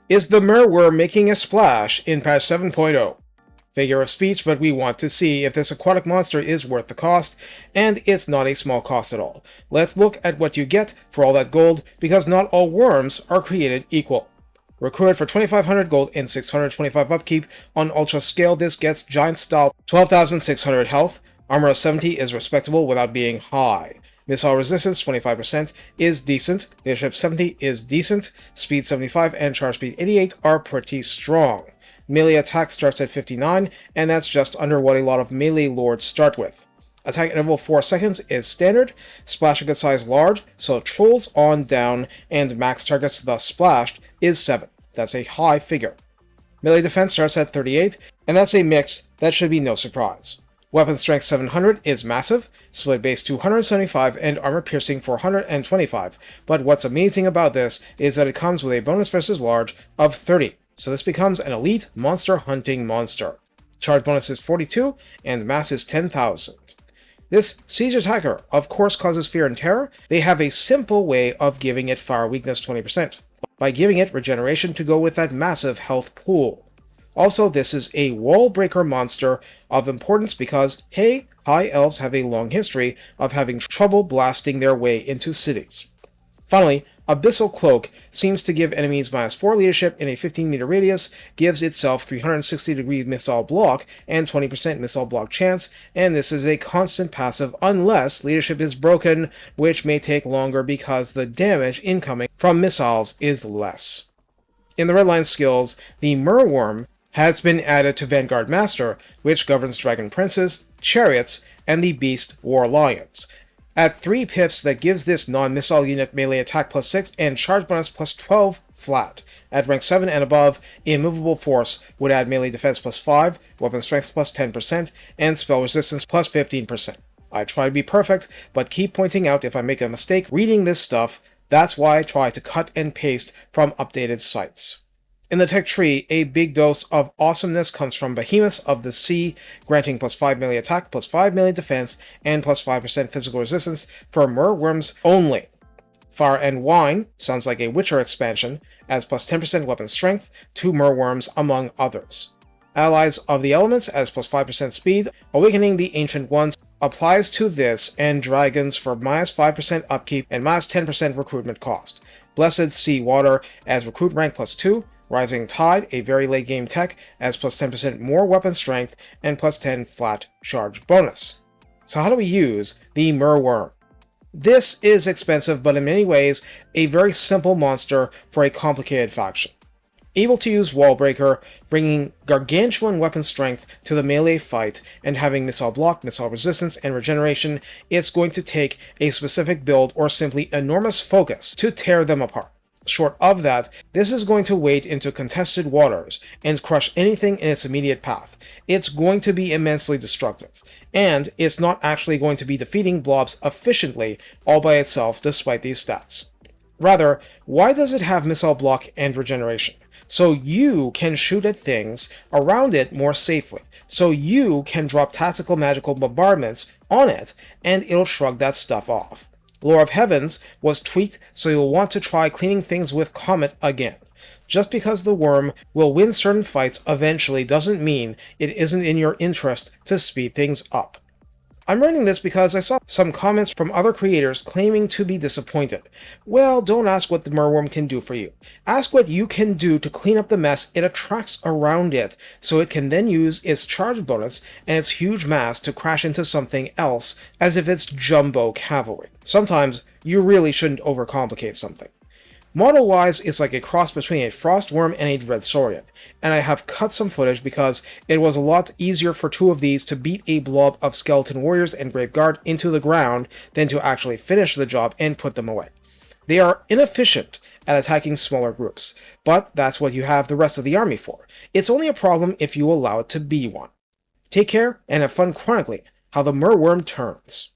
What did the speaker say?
Is the Merwyrm making a splash in patch 7.0? Figure of speech, but we want to see if this aquatic monster is worth the cost, and it's not a small cost at all. Let's look at what you get for all that gold, because not all worms are created equal. Recruited for 2,500 gold and 625 upkeep, on Ultra scale this gets Giant Style 12,600 health, armor of 70 is respectable without being high. Missile resistance 25% is decent, leadership 70 is decent, speed 75 and charge speed 88 are pretty strong. Melee attack starts at 59, and that's just under what a lot of melee lords start with. Attack interval 4 seconds is standard, splash a good size large, so trolls on down, and max targets thus splashed is 7. That's a high figure. Melee defense starts at 38, and that's a mix that should be no surprise. Weapon strength 700 is massive, split base 275, and armor piercing 425, but what's amazing about this is that it comes with a bonus versus large of 30. So this becomes an elite monster hunting monster. Charge bonus is 42, and mass is 10,000. This siege attacker of course causes fear and terror. They have a simple way of giving it fire weakness 20%, by giving it regeneration to go with that massive health pool. Also, this is a wall breaker monster of importance because, hey, high elves have a long history of having trouble blasting their way into cities. Finally, Abyssal Cloak seems to give enemies -4 leadership in a 15-meter radius, gives itself 360-degree missile block and 20% missile block chance, and this is a constant passive unless leadership is broken, which may take longer because the damage incoming from missiles is less. In the redline skills, the Merwyrm has been added to Vanguard Master, which governs Dragon Princes, Chariots, and the Beast War Lions. At 3 pips, that gives this non-missile unit melee attack +6 and charge bonus +12 flat. At rank 7 and above, Immovable Force would add melee defense +5, weapon strength +10%, and spell resistance +15%. I try to be perfect, but keep pointing out if I make a mistake reading this stuff. That's why I try to cut and paste from updated sites. In the tech tree, a big dose of awesomeness comes from Behemoths of the Sea, granting +5 melee attack, +5 melee defense, and +5% physical resistance for Merwyrms only. Fire and Wine sounds like a Witcher expansion, adds +10% weapon strength to Merwyrms among others. Allies of the Elements adds +5% speed, Awakening the Ancient Ones applies to this and Dragons for -5% upkeep and -10% recruitment cost. Blessed Sea Water adds recruit rank +2, Rising Tide, a very late game tech, adds +10% more weapon strength and +10 flat charge bonus. So how do we use the Merwyrm? This is expensive, but in many ways a very simple monster for a complicated faction. Able to use Wallbreaker, bringing gargantuan weapon strength to the melee fight, and having missile block, missile resistance, and regeneration, it's going to take a specific build or simply enormous focus to tear them apart. Short of that, this is going to wade into contested waters and crush anything in its immediate path. It's going to be immensely destructive, and it's not actually going to be defeating blobs efficiently all by itself despite these stats. Rather, why does it have missile block and regeneration? So you can shoot at things around it more safely, so you can drop tactical magical bombardments on it and it'll shrug that stuff off. Lore of Heavens was tweaked so you'll want to try cleaning things with Comet again. Just because the worm will win certain fights eventually doesn't mean it isn't in your interest to speed things up. I'm writing this because I saw some comments from other creators claiming to be disappointed. Well, don't ask what the Merwyrm can do for you. Ask what you can do to clean up the mess it attracts around it, so it can then use its charge bonus and its huge mass to crash into something else as if it's jumbo cavalry. Sometimes you really shouldn't overcomplicate something. Model-wise, it's like a cross between a Frostworm and a Dreadsaurian, and I have cut some footage because it was a lot easier for 2 of these to beat a blob of Skeleton Warriors and Graveguard into the ground than to actually finish the job and put them away. They are inefficient at attacking smaller groups, but that's what you have the rest of the army for. It's only a problem if you allow it to be one. Take care, and have fun chronicling how the Merwyrm turns.